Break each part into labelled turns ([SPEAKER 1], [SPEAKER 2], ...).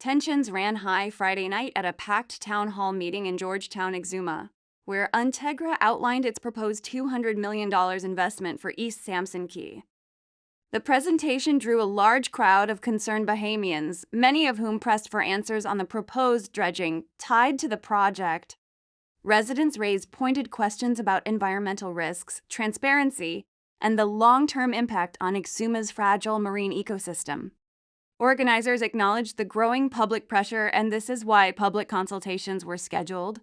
[SPEAKER 1] Tensions ran high Friday night at a packed town hall meeting in George Town Exuma, where Yntegra outlined its proposed $200 million investment for East Sampson Cay. The presentation drew a large crowd of concerned Bahamians, many of whom pressed for answers on the proposed dredging tied to the project. Residents raised pointed questions about environmental risks, transparency, and the long-term impact on Exuma's fragile marine ecosystem. Organizers acknowledged the growing public pressure, and this is why public consultations were scheduled.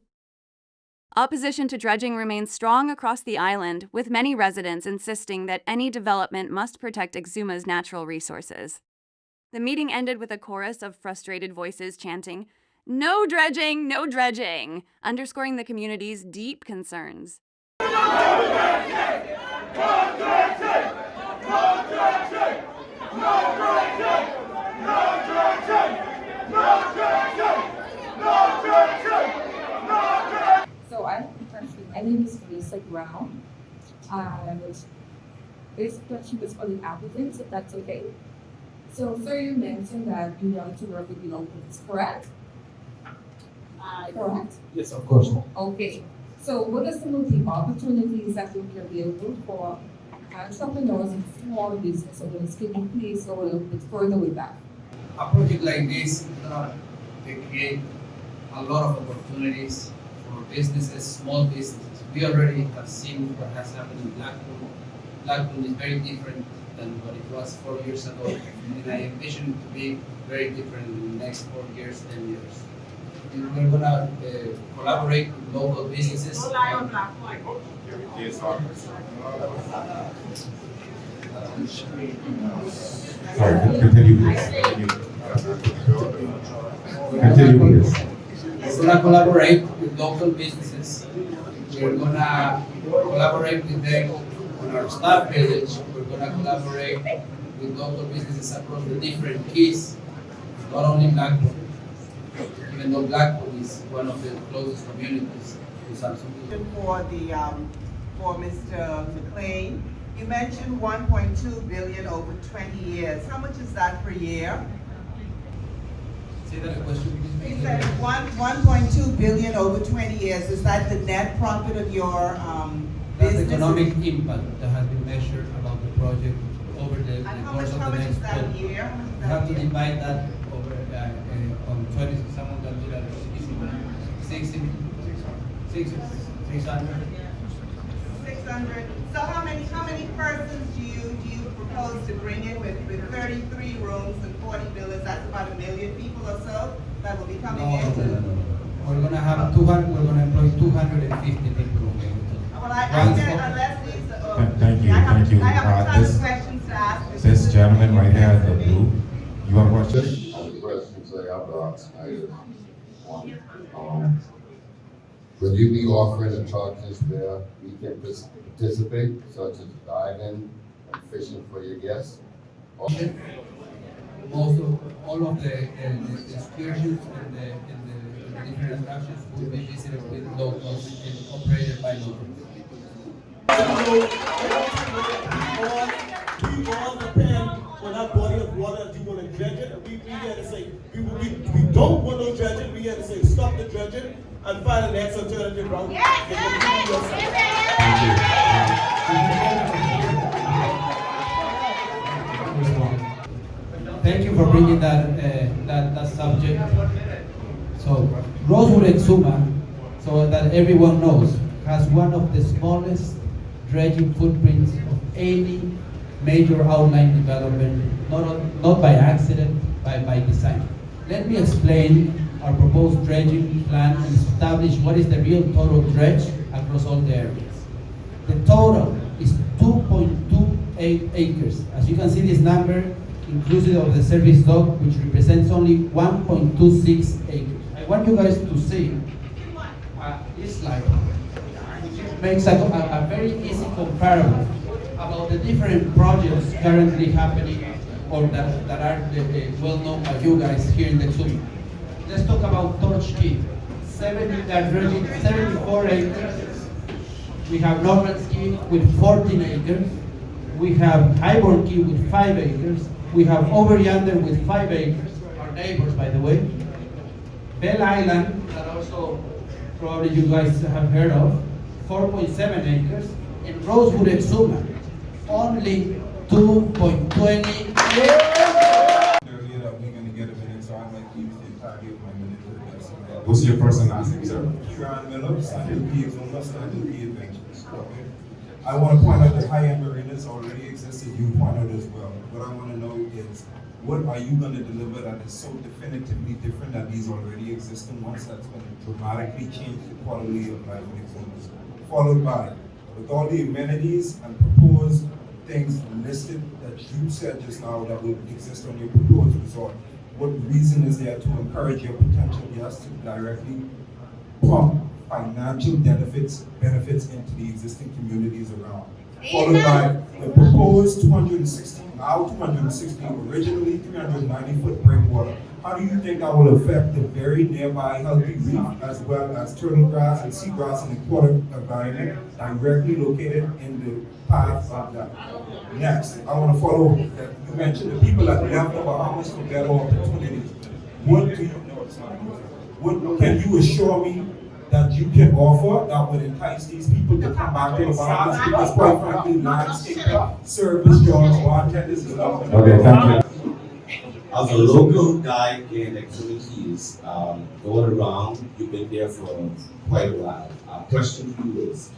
[SPEAKER 1] Opposition to dredging remains strong across the island, with many residents insisting that any development must protect Exuma's natural resources. The meeting ended with a chorus of frustrated voices chanting, "No dredging, no dredging," underscoring the community's deep concerns.
[SPEAKER 2] No dredging! No dredging! No dredging! No dredging! No dredging! No dredging! No dredging! No dredging!
[SPEAKER 3] So I name is Lisa Brown. This question is for the applicants, if that's okay. So, sir, you mentioned that you want to work with the locals, correct? Correct?
[SPEAKER 4] Yes, of course.
[SPEAKER 3] Okay. So, what are some of the opportunities that will be available for entrepreneurs and small business owners? Can you please go a little bit further with that?
[SPEAKER 4] A project like this they create a lot of opportunities for businesses, small businesses. We already have seen what has happened in Blackpool. Blackpool is very different than what it was 4 years ago, and I envision it to be very different in the next 4 years, 10 years. We're going to collaborate with local businesses.
[SPEAKER 5] Sorry, continue please. Continue please.
[SPEAKER 4] We're going to collaborate with local businesses. We're going to collaborate with them on our staff village. We're going to collaborate with local businesses across the different keys, not only Blackpool, even though Blackpool is one of the closest communities to Sampson Cay.
[SPEAKER 6] For Mr. McLean, you mentioned 1.2 billion over 20 years. How much is that per year?
[SPEAKER 4] Say that question, please.
[SPEAKER 6] He said 1.2 billion over 20 years. Is that the net profit of your
[SPEAKER 4] That's the
[SPEAKER 6] business?
[SPEAKER 4] economic impact that has been measured about the project over the course of
[SPEAKER 6] How
[SPEAKER 4] the
[SPEAKER 6] much is
[SPEAKER 4] next
[SPEAKER 6] that
[SPEAKER 4] 12
[SPEAKER 6] a year?
[SPEAKER 4] You have to divide that over on 20, someone can do that, 60, 600.
[SPEAKER 6] 600. So how many persons do you propose to bring in with 33 rooms and 40 villas? That's about 1 million people or so that will be coming in.
[SPEAKER 4] No. We're gonna have 200. We're gonna employ 250 people.
[SPEAKER 6] Well, I said unless these.
[SPEAKER 5] Thank you.
[SPEAKER 6] I have a ton
[SPEAKER 5] This-
[SPEAKER 6] of questions to ask.
[SPEAKER 5] This gentleman right here in the blue, you have a question?
[SPEAKER 7] The questions I have to ask tonight is one, will you be offering attractions where we can participate, such as diving and fishing for your guests?
[SPEAKER 4] Most of all of the excursions and the different attractions will be visited with locals and operated by locals.
[SPEAKER 8] We all depend on that body of water that you want to dredge it. And we here to say, we don't want no dredging. We here to say, stop the dredging and find the next alternative route.
[SPEAKER 4] Thank you for bringing that subject. So, Rosewood Exuma, so that everyone knows, has one of the smallest dredging footprints of any major outline development, not by accident, by design. Let me explain our proposed dredging plan and establish what is the real total dredge across all the areas. The total is 2.28 acres. As you can see, this number inclusive of the service dock, which represents only 1.26 acres. I want you guys to see this slide, which makes a very easy comparable about the different projects currently happening or that are well known by you guys here in the Exuma. Let's talk about Torch Key. 74 acres. We have Northern Key with 14 acres. We have Highborn Key with 5 acres. We have Over Yonder with 5 acres. Our neighbors, by the way. Bell Island, that also probably you guys have heard of, 4.7 acres. And Rosewood Exuma, only 2.20
[SPEAKER 5] Earlier that we're gonna get a minute, so I'd like to use the entire my minute to the best. What's your first and last name, sir? Sean Miller, Stanley P. Exuma, Stanley P. Adventures. Okay. I want to point out that high-end marinas already exist, and you pointed as well. What I want to know is, what are you going to deliver that is so definitively different than these already existing ones that's going to dramatically change the quality of life in Exuma? Followed by, with all the amenities and proposed things listed that you said just now that will exist on your proposed resort, what reason is there to encourage your potential guests to directly pump financial benefits into the existing communities around? Followed by the proposed 260, originally 390-foot breakwater. How do you think that will affect the very nearby healthy reef as well as turtle grass and seagrass and aquatic environment directly located in the path of that? Next, I want to follow that you mentioned the people that left the Bahamas for better opportunities. What do you know? What can you assure me that you can offer that would entice these people to come back to the Bahamas? Because quite frankly, landscape, service jobs, bartenders is not. Okay, thank you.
[SPEAKER 9] As a local guy in Exuma Keys, going around, you've been there for quite a while. Our question to you is,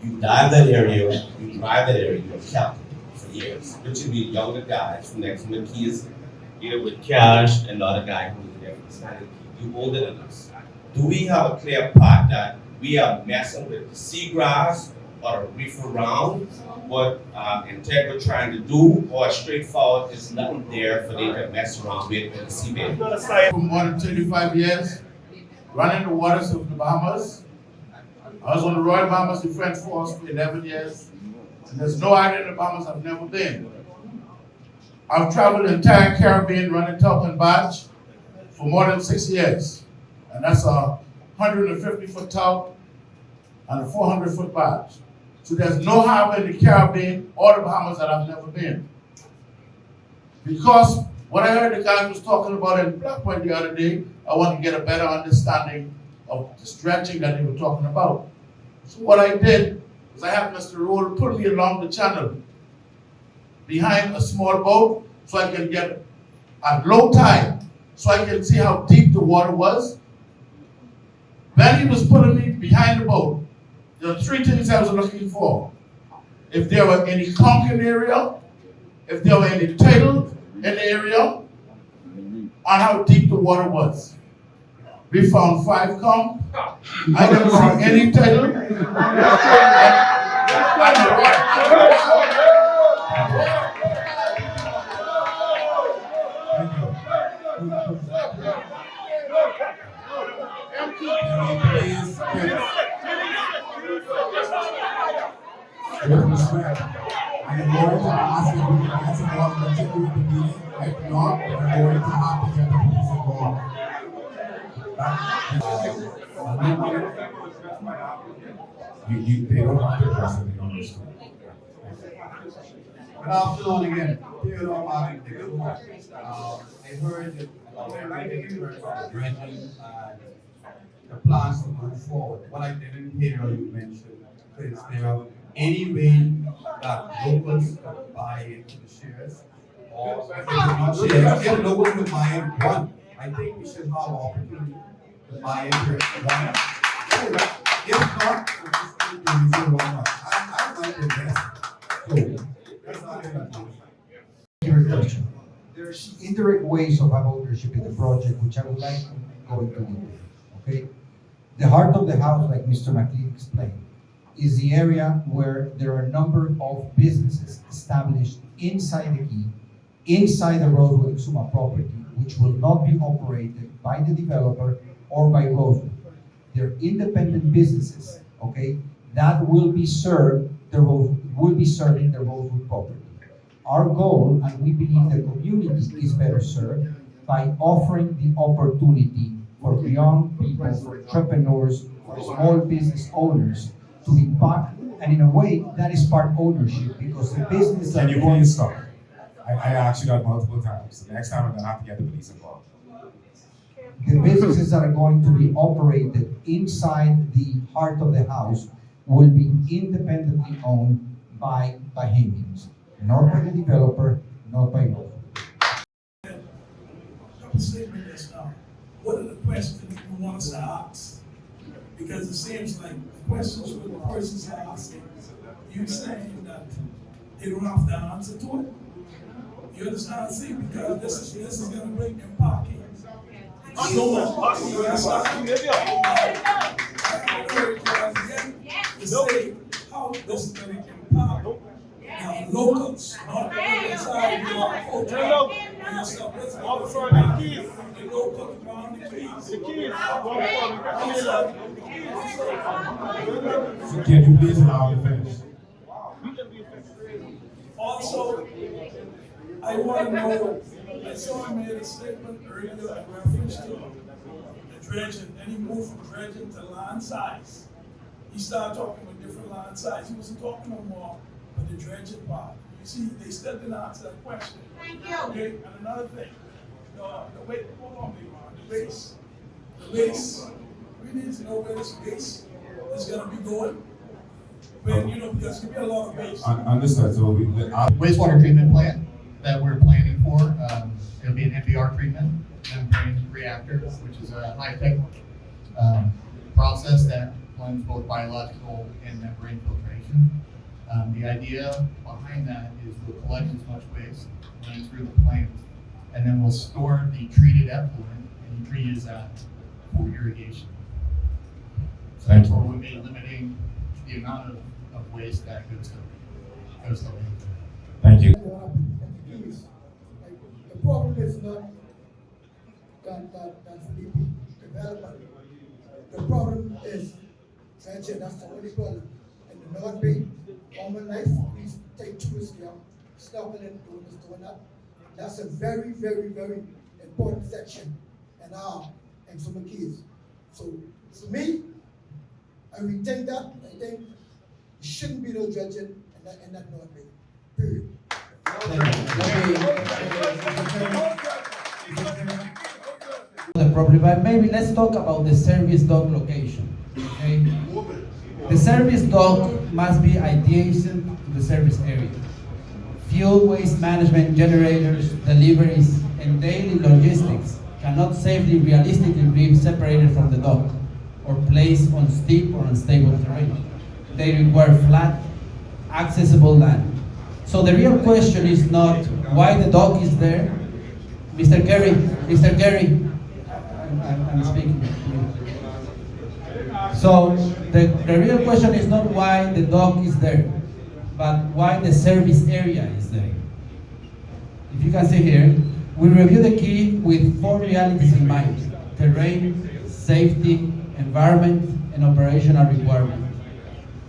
[SPEAKER 9] you dive that area, you drive that area, you're captain for years. Literally younger guys from Exuma Keys, either with cash and the other guy who's there from Stanley Key. You older than us. Do we have a clear path that we are messing with the seagrass or the reef around? What Yntegra trying to do, or straightforward, is nothing there for them to mess around with the seabed?
[SPEAKER 10] For more than 35 years, running the waters of the Bahamas. I was on the Royal Bahamas Defense Force for 11 years, and there's no island in the Bahamas I've never been. I've traveled the entire Caribbean running tug and barge for more than 6 years, and that's a 150-foot tug and a 400-foot barge. So there's no harbor in the Caribbean or the Bahamas that I've never been. Because what I heard the guys was talking about in Black Point the other day, I want to get a better understanding of the stretching that they were talking about. So what I did was I had Mr. Roll pull me along the channel behind a small boat so I can get at low tide, so I can see how deep the water was. When he was pulling me behind the boat, there are three things I was looking for. If there were any conch in the area, if there were any turtle in the area, and how deep the water was. We found 5 conch. I never saw any turtle.
[SPEAKER 5] With respect, I am going to ask if we can answer more continue the meeting. If not, I'm going to have to get the police involved. They don't have to address it, they don't understand.
[SPEAKER 10] Good afternoon again. I heard that the dredging and the plans to move forward. What I didn't hear you mention is there any way that locals could buy into the shares? Or if not shares, if locals could buy in one, I think we should have an opportunity to buy into one. If not, we'll just keep the reason one. I might invest. So, that's not it.
[SPEAKER 11] Question. There's indirect ways of have ownership in the project, which I would like to go into detail. Okay? The heart of the house, like Mr. McLean explained, is the area where there are a number of businesses established inside the key, inside the Rosewood Exuma property, which will not be operated by the developer or by Rosewood. They're independent businesses, okay, that will be serving the Rosewood property. Our goal, and we believe the community is better served by offering the opportunity for young people, for entrepreneurs, for small business owners to be part, and in a way, that is part ownership, because the business
[SPEAKER 5] Can you please stop? I asked you that multiple times. The next time I'm gonna have to get the police involved.
[SPEAKER 11] businesses that are going to be operated inside the heart of the house will be independently owned by Bahamians, not by the developer, not by law.
[SPEAKER 2] Statement just now. What are the questions you want us to ask? Because it seems like the questions what the persons are asking, you saying that they don't have the answer to it. You understand? See, because this is gonna bring them parking. So much. You understand? To say how this is gonna impact locals, not inside your hotel.
[SPEAKER 5] So can you please allow me to finish?
[SPEAKER 2] Also, I want to know, I saw him made a statement earlier in reference to the dredging, and he moved from dredging to land size. He started talking with different land size. He wasn't talking no more about the dredging part. You see, they still didn't answer that question.
[SPEAKER 6] Thank you.
[SPEAKER 2] Okay, and another thing, the weight, hold on, the base. The base, we need to know where this base is gonna be going. When, because there's gonna be a lot of base.
[SPEAKER 5] Understood, so
[SPEAKER 12] Wastewater treatment plant that we're planning for, it'll be an NBR treatment, membrane reactor, which is a high-tech process that blends both biological and membrane filtration. The idea behind that is we'll collect as much waste running through the plant, and then we'll store the treated effluent and reuse that for irrigation. So that's where we'll be limiting the amount of waste that goes to landfill.
[SPEAKER 5] Thank you.
[SPEAKER 13] The problem is not that Felipe development. The problem is dredging. That's the only problem. In the North Bay, common life, we take tourists there, snorkeling, doing that. That's a very, very, very important section in Exuma Cay. So for me, I rethink that. I think there shouldn't be no dredging in that North Bay. Period.
[SPEAKER 4] The problem, but maybe let's talk about the service dock location. Okay? The service dock must be adjacent to the service area. Fuel waste management, generators, deliveries, and daily logistics cannot safely, realistically be separated from the dock or placed on steep or unstable terrain. They require flat, accessible land. So the real question is not why the dock is there. Mr. Kerry, I'm speaking to you. So the real question is not why the dock is there, but why the service area is there. If you can see here, we review the key with 4 realities in mind: terrain, safety, environment, and operational requirement.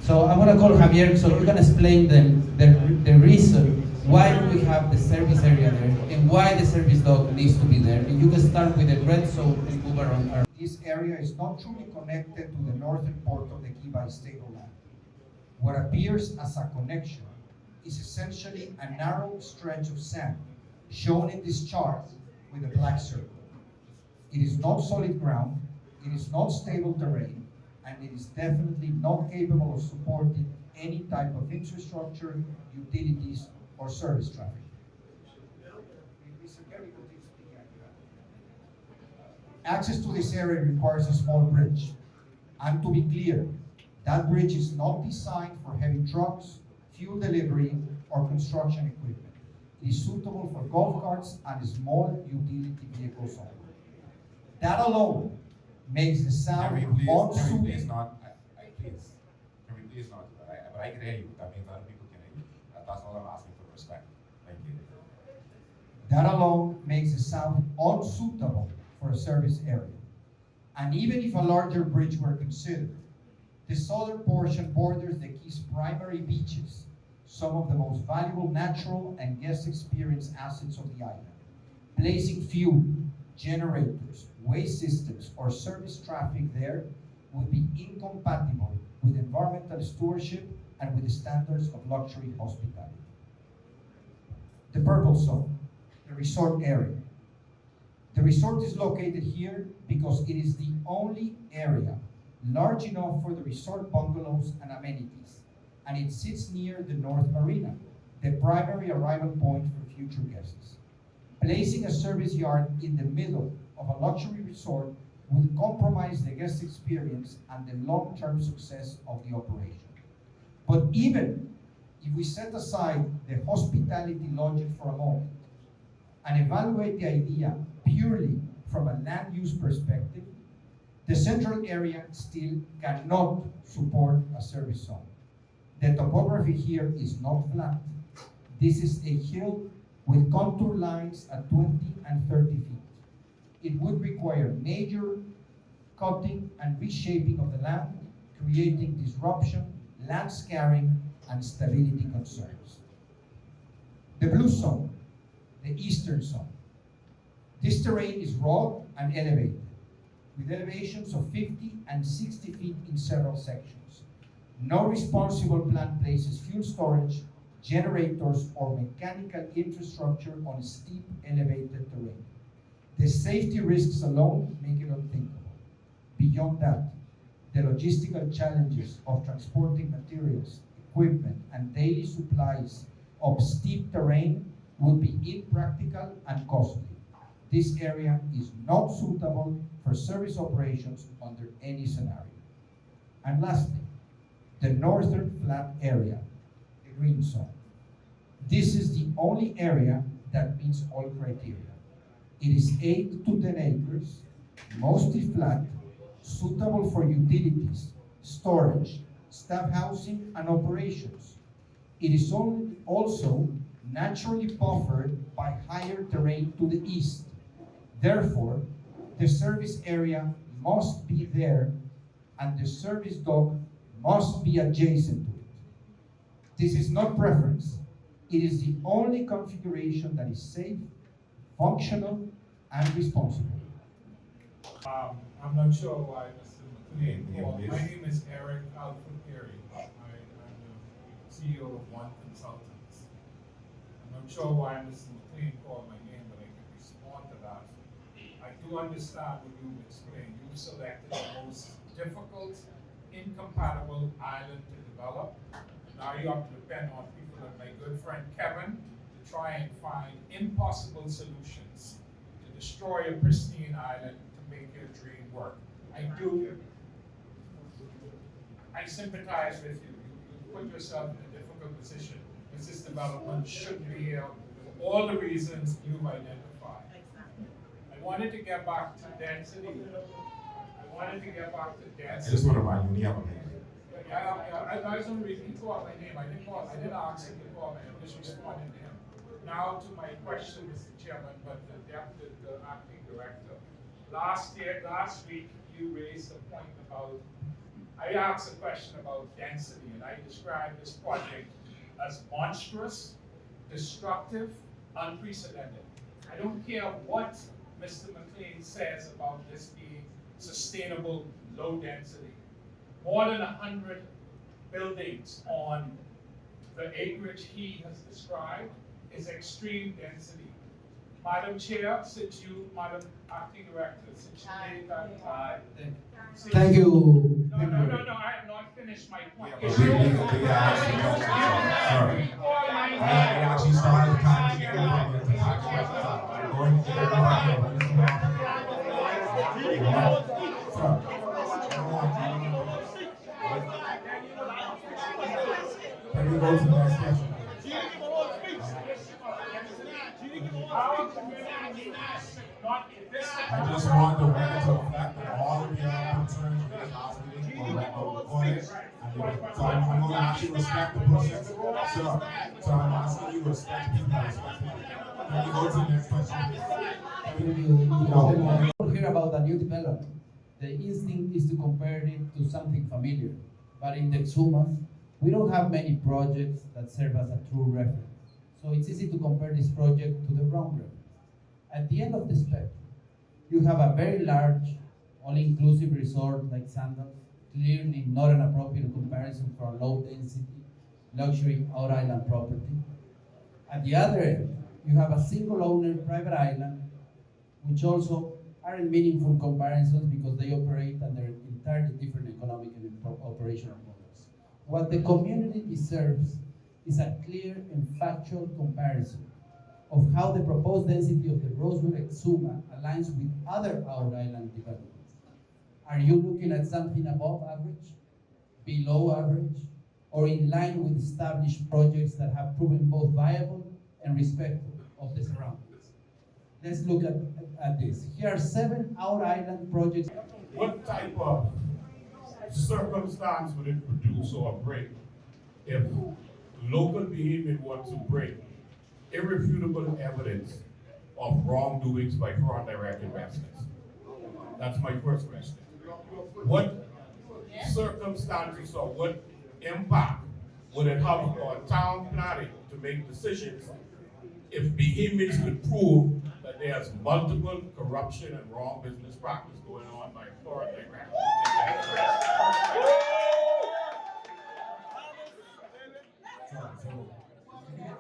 [SPEAKER 4] So I'm gonna call Javier so you can explain the reason why we have the service area there and why the service dock needs to be there. And you can start with the red zone and move around.
[SPEAKER 11] This area is not truly connected to the northern port of the Cay by stable land. What appears as a connection is essentially a narrow stretch of sand, shown in this chart with a black circle. It is not solid ground, it is not stable terrain, and it is definitely not capable of supporting any type of infrastructure, utilities, or service traffic. Access to this area requires a small bridge. And to be clear, that bridge is not designed for heavy trucks, fuel delivery, or construction equipment. It is suitable for golf carts and small utility vehicles only. That alone makes the sound
[SPEAKER 5] Can we please not,
[SPEAKER 11] unsuitable.
[SPEAKER 5] can we please not, but I can hear you, that means other people can hear you. That's all I'm asking for respect. Thank you.
[SPEAKER 11] That alone makes the sound unsuitable for a service area. And even if a larger bridge were considered, the southern portion borders the Cay's primary beaches, some of the most valuable natural and guest experience assets of the island. Placing fuel, generators, waste systems, or service traffic there would be incompatible with environmental stewardship and with the standards of luxury hospitality. The purple zone, the resort area. The resort is located here because it is the only area large enough for the resort bungalows and amenities, and it sits near the North Marina, the primary arrival point for future guests. Placing a service yard in the middle of a luxury resort would compromise the guest experience and the long-term success of the operation. But even if we set aside the hospitality logic for a moment and evaluate the idea purely from a land use perspective, the central area still cannot support a service zone. The topography here is not flat. This is a hill with contour lines at 20 and 30 feet. It would require major cutting and reshaping of the land, creating disruption, land scarring, and stability concerns. The blue zone, the eastern zone. This terrain is raw and elevated, with elevations of 50 and 60 feet in several sections. No responsible plan places fuel storage, generators, or mechanical infrastructure on steep, elevated terrain. The safety risks alone make it unthinkable. Beyond that, the logistical challenges of transporting materials, equipment, and daily supplies of steep terrain would be impractical and costly. This area is not suitable for service operations under any scenario. And lastly, the northern flat area, the green zone. This is the only area that meets all criteria. It is 8 to 10 acres, mostly flat, suitable for utilities, storage, staff housing, and operations. It is also naturally buffered by higher terrain to the east. Therefore, the service area must be there and the service dock must be adjacent to it. This is not preference. It is the only configuration that is safe, functional, and responsible.
[SPEAKER 14] I'm not sure why Mr. McLean called. My name is Eric Alfred Perry. I'm the CEO of One Consultants. I'm not sure why Mr. McLean called my name, but I can respond to that. I do understand what you've explained. You've selected the most difficult, incompatible island to develop. Now you have to depend on people like my good friend Kevin to try and find impossible solutions to destroy a pristine island to make your dream work. I sympathize with you. You put yourself in a difficult position because this development shouldn't be here for all the reasons you've identified. I wanted to get back to density.
[SPEAKER 5] I just want to remind you, you have a name.
[SPEAKER 14] I was only reading, he called my name. I didn't ask him to call me. I'm just responding to him. Now to my question, Mr. Chairman, but the acting director. Last week, you raised a point about, I asked a question about density, and I described this project as monstrous, destructive, unprecedented. I don't care what Mr. McLean says about this being sustainable, low density. More than 100 buildings on the acreage he has described is extreme density. Madam Chair, Madam Acting Director, since you made that.
[SPEAKER 11] Thank you.
[SPEAKER 14] No, I have not finished my point.
[SPEAKER 5] I actually started the time to get Can we go to the next question? I just want the record to reflect that all of your concerns with this hospital are recorded. So I'm going to ask you to respect the process. Sir, so I'm asking you to respect people that respect people. Can we go to the next question?
[SPEAKER 4] We'll hear about a new development. The instinct is to compare it to something familiar. But in the Exumas, we don't have many projects that serve as a true reference. So it's easy to compare this project to the wrong reference. At the end of the spectrum, you have a very large, all-inclusive resort like Sandals, clearly not an appropriate comparison for a low-density, luxury out-island property. At the other end, you have a single-owner private island which also aren't meaningful comparisons because they operate under entirely different economic and operational models. What the community deserves is a clear and factual comparison of how the proposed density of the Rosewood Exuma aligns with other outer island developments. Are you looking at something above average, below average, or in line with established projects that have proven both viable and respectful of the surroundings? Let's look at this. Here are 7 outer island projects.
[SPEAKER 15] What type of circumstance would it produce or break if local Bahamian were to break irrefutable evidence of wrongdoings by foreign direct investments? That's my first question. What circumstances or what impact would it have on town planning to make decisions if Bahamians could prove that there's multiple corruption and wrong business practice going on by foreign direct investments?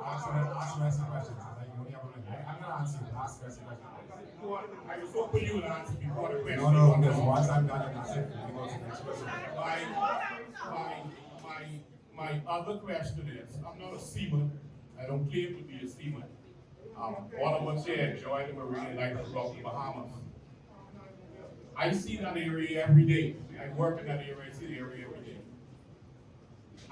[SPEAKER 5] Ask me some questions. I'm gonna answer you. Ask me some questions.
[SPEAKER 15] I was hoping you would answer before the question.
[SPEAKER 5] No, because once I'm done, that's it. We go to the next question.
[SPEAKER 15] My other question is, I'm not a seaman. I don't claim to be a seaman. All of us here enjoy the marine life throughout the Bahamas. I see that area every day. I work in that area, I see the area every day.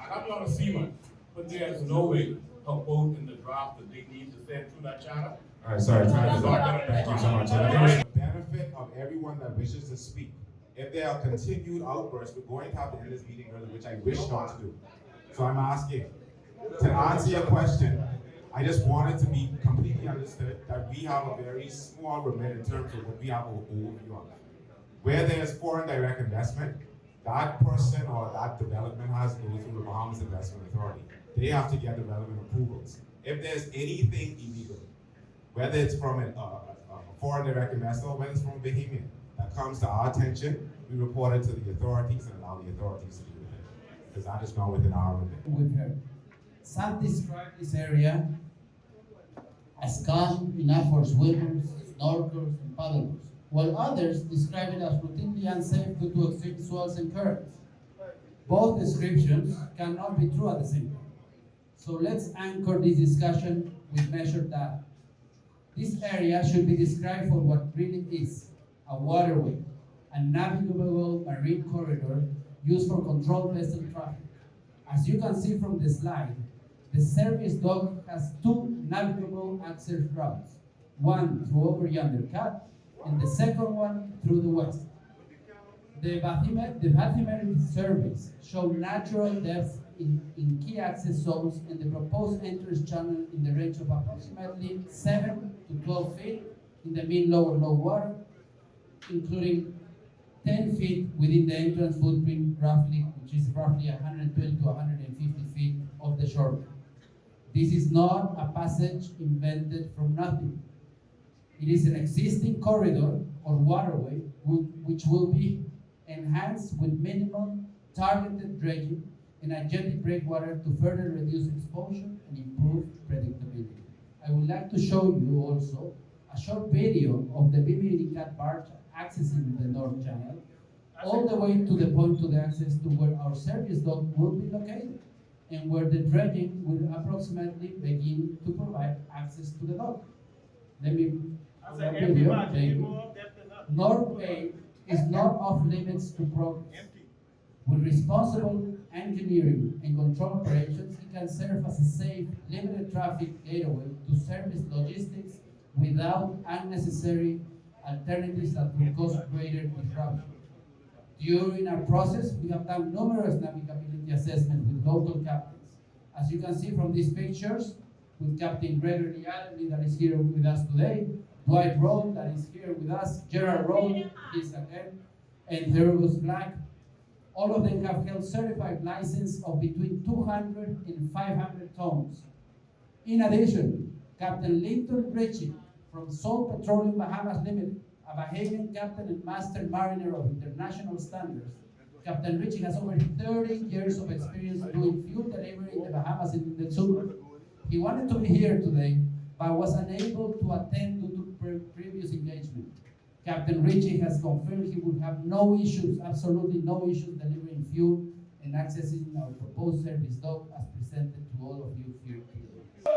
[SPEAKER 15] And I'm not a seaman, but there's no way a boat in the draft that they need to send through that channel.
[SPEAKER 5] All right, sorry, time is up. Thank you so much. For the benefit of everyone that wishes to speak, if there are continued outbursts, we're going to have to end this meeting early, which I wish not to do. So I'm asking, to answer your question, I just want it to be completely understood that we have a very small remit in terms of what we have an overview on. Where there's foreign direct investment, that person or that development has to go through the Bahamas Investment Authority. They have to get the relevant approvals. If there's anything illegal, whether it's from a foreign direct investor or whether it's from a Bahamian, that comes to our attention, we report it to the authorities and allow the authorities to do it. Because that is not within our remit.
[SPEAKER 4] With her. Some describe this area as calm enough for swimmers, snorkels, and paddlers, while others describe it as routinely unsafe due to extreme swells and currents. Both descriptions cannot be true at the same time. So let's anchor this discussion with measured data. This area should be described for what really is, a waterway, a navigable marine corridor used for controlled vessel traffic. As you can see from the slide, the service dock has 2 navigable access routes, one through over yonder cut, and the second one through the west. The bathymetric surveys show natural depth in key access zones and the proposed entrance channel in the range of approximately 7 to 12 feet in the mid-lower low water, including 10 feet within the entrance footprint, which is roughly 120 to 150 feet of the shoreline. This is not a passage invented from nothing. It is an existing corridor or waterway which will be enhanced with minimum targeted dredging and a jetty breakwater to further reduce exposure and improve predictability. I would like to show you also a short video of the BB-cat barge accessing the North Channel, all the way to the point to the access to where our service dock will be located, and where the dredging will approximately begin to provide access to the dock. Let me North Bay is not off limits to progress. With responsible engineering and control operations, it can serve as a safe, limited traffic gateway to service logistics without unnecessary alternatives that will cause greater disruption. During our process, we have done numerous navigability assessments with local captains. As you can see from these pictures, with Captain Gregory Allen that is here with us today, Dwight Rowe that is here with us, Gerald Rowe, he's again, and Thurgus Black. All of them have held certified license of between 200 and 500 tons. In addition, Captain Linton Ritchie from Salt Petroleum Bahamas Limited, a Bahamian captain and master mariner of international standards. Captain Ritchie has over 30 years of experience doing fuel delivery in the Bahamas and in the Exuma. He wanted to be here today, but was unable to attend due to previous engagement. Captain Ritchie has confirmed he would have no issues, absolutely no issues, delivering fuel and accessing our proposed service dock as presented to all of you here today.
[SPEAKER 16] The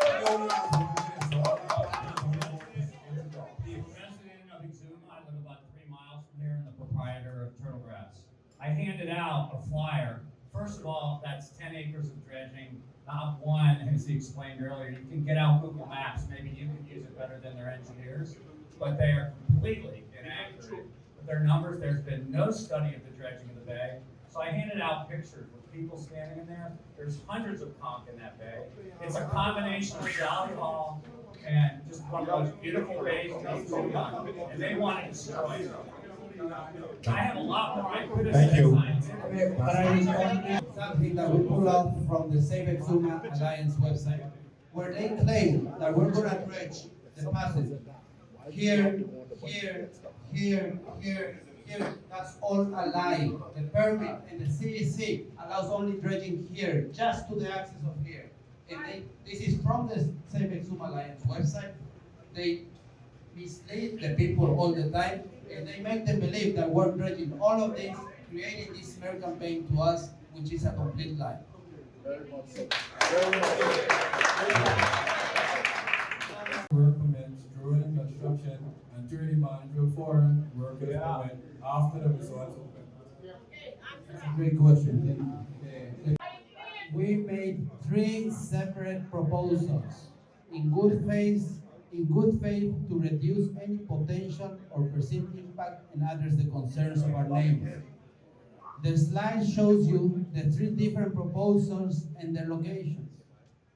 [SPEAKER 16] president of Exuma, I live about 3 miles from here, and the proprietor of Turtle Grass. I handed out a flyer. First of all, that's 10 acres of dredging, not one, as he explained earlier. You can get out Google Maps, maybe you can use it better than their engineers, but they are completely inaccurate with their numbers. There's been no study of the dredging of the bay. So I handed out pictures with people standing in there. There's hundreds of conch in that bay. It's a combination of Jolly Hall and just one of those beautiful bays in Exuma, and they want to destroy it. I have a lot more criticism.
[SPEAKER 4] Something that we pull out from the Save Exuma Alliance website, where they claim that we're going to dredge the passage here, here, here, here, here. That's all a lie. The permit and the CEC allows only dredging here, just to the access of here. And this is from the Save Exuma Alliance website. They mislead the people all the time, and they make them believe that we're dredging all of this, creating this smear campaign to us, which is a complete lie.
[SPEAKER 10] Very much so.
[SPEAKER 17] Work permits during construction and during the management forum, work is permit after the resorts open.
[SPEAKER 4] That's a great question. We made 3 separate proposals in good faith to reduce any potential or perceived impact and address the concerns of our neighbors. The slide shows you the 3 different proposals and their locations.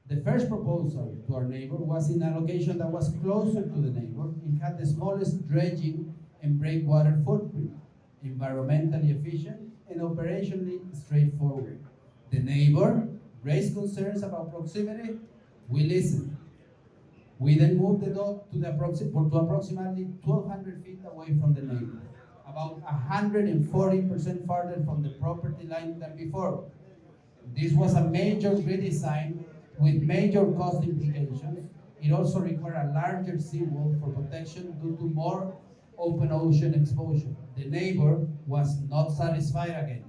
[SPEAKER 4] The first proposal to our neighbor was in a location that was closer to the neighbor. It had the smallest dredging and breakwater footprint, environmentally efficient and operationally straightforward. The neighbor raised concerns about proximity. We listened. We then moved the dock to approximately 1,200 feet away from the neighbor, about 140% farther from the property line than before. This was a major redesign with major cost implications. It also required a larger seawall for protection due to more open ocean exposure. The neighbor was not satisfied again.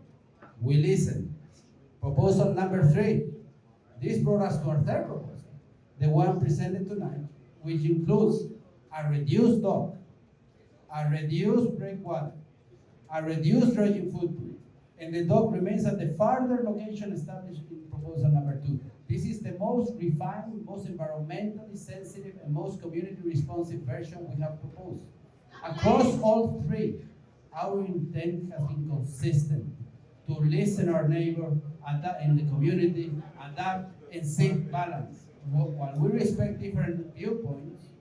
[SPEAKER 4] We listened. Proposal number 3. This brought us to our third proposal, the one presented tonight, which includes a reduced dock, a reduced breakwater, a reduced dredging footprint, and the dock remains at the farther location established in proposal number 2. This is the most refined, most environmentally sensitive, and most community responsive version we have proposed. Across all 3, our intent has been consistent to listen our neighbor, adapt in the community, adapt and seek balance. While we respect different viewpoints,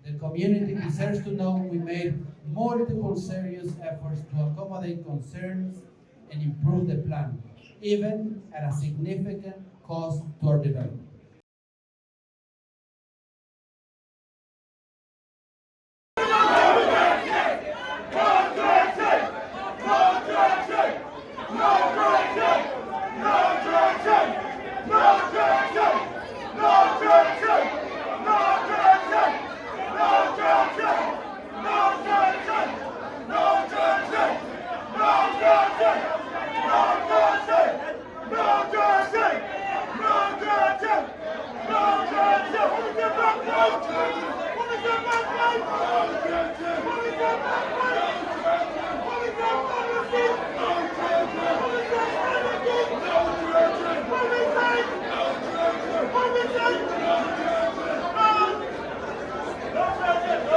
[SPEAKER 4] the community deserves to know we made multiple serious efforts to accommodate concerns and improve the plan, even at a significant cost to our development.
[SPEAKER 2] No